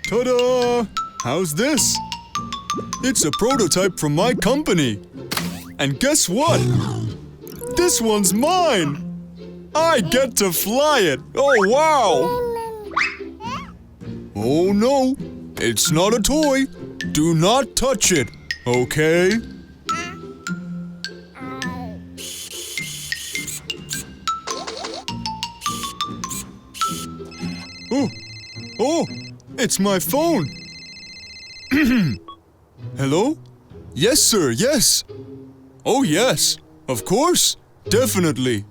Ta-da! How's this? It's a prototype from my company. And guess what? This one's mine! I get to fly it! Oh, wow! Oh, no. It's not a toy. Do not touch it, okay? Oh, it's my phone. Hello? Yes, sir, yes. Oh, yes, of course, definitely.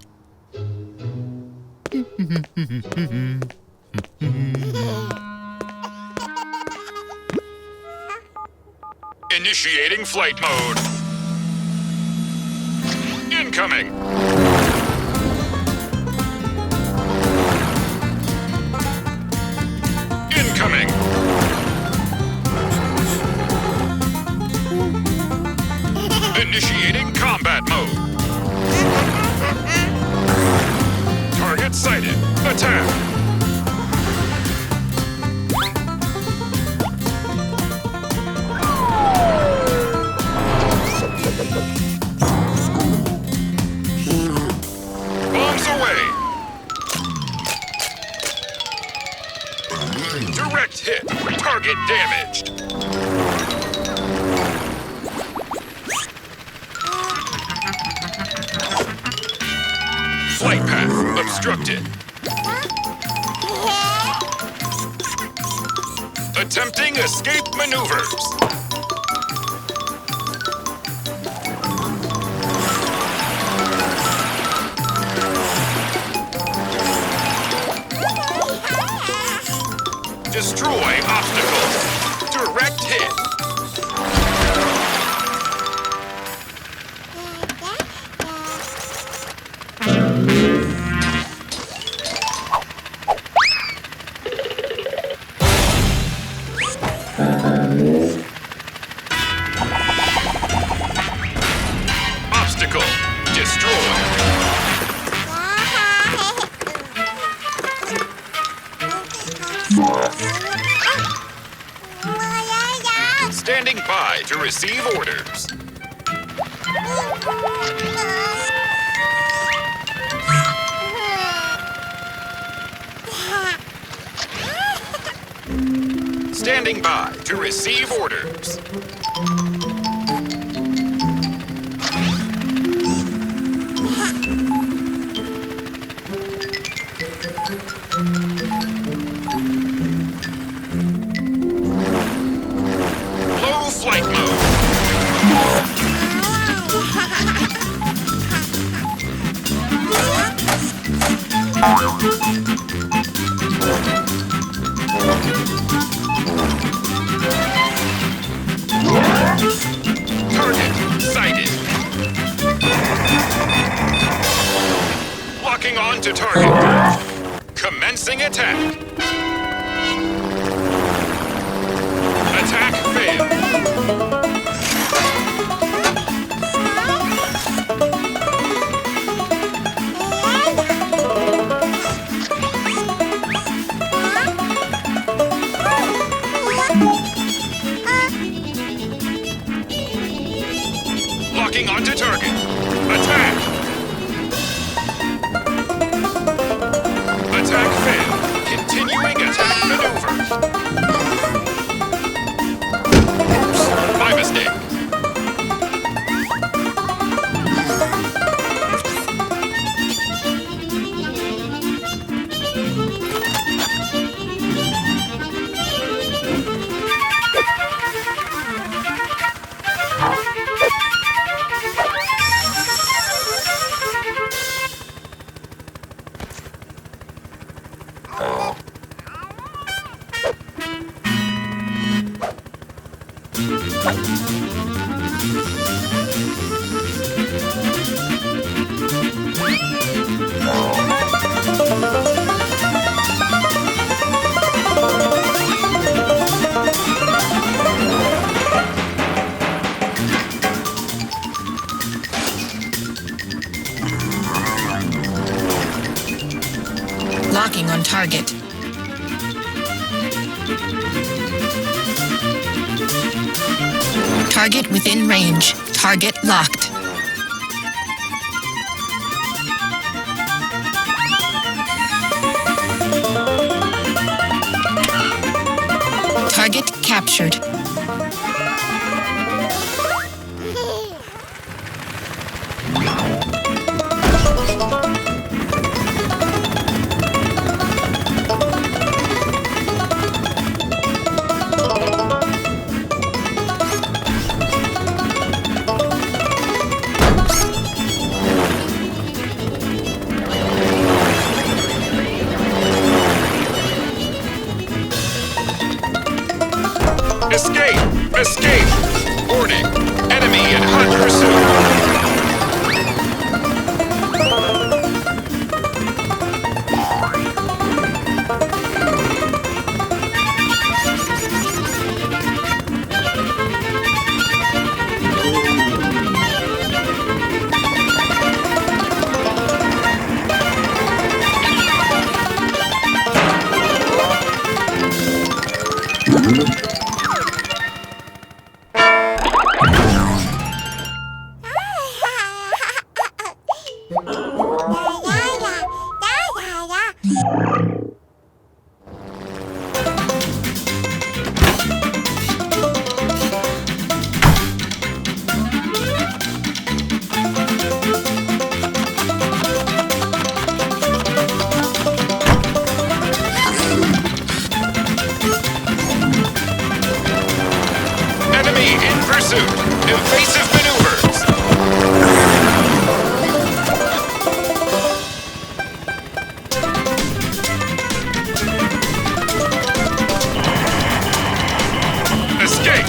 Initiating flight mode. Incoming. Incoming. Initiating combat mode. Target sighted. Attack. Bombs away. Direct hit. Target damaged. Flight path obstructed. Attempting escape maneuvers. Destroy obstacles. Direct hit. Obstacle destroyed. Standing by to receive orders. Standing by to receive orders. Low flight mode. Target sighted. Locking on to target. Commencing attack. Attack failed. Locking onto target. Attack. Attack failed. Continuing attack maneuver. Oops, my mistake. Locking on target. Target within range. Target locked. Target captured. Escape! Escape! Warning! Enemy in hot pursuit! Enemy in pursuit! Evasive maneuvers! Escape!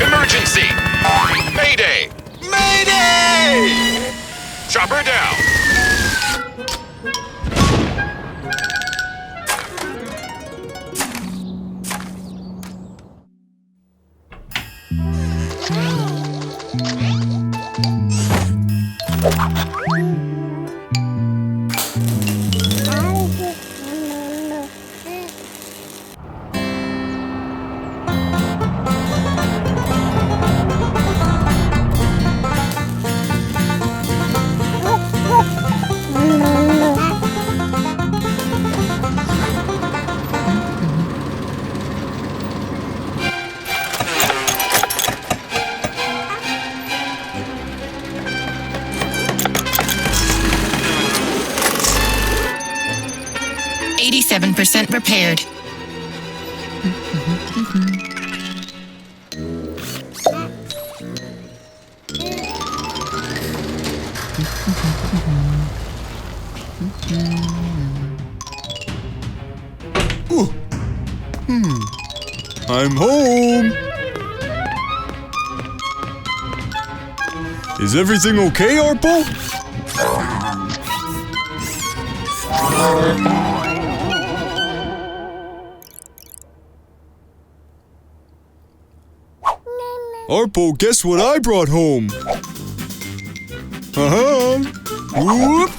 Emergency! Mayday! Mayday! Chopper down! %87 repaired. I'm home. Is everything okay, Arpo? Arpo, guess what I brought home? Whoop!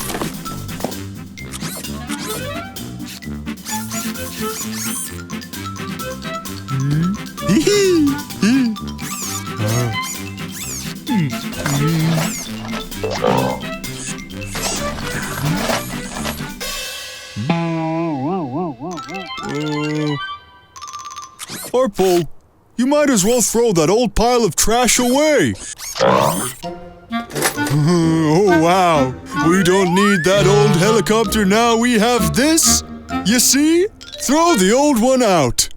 Arpo, you might as well throw that old pile of trash away. Oh, wow. We don't need that old helicopter now. We have this. You see? Throw the old one out.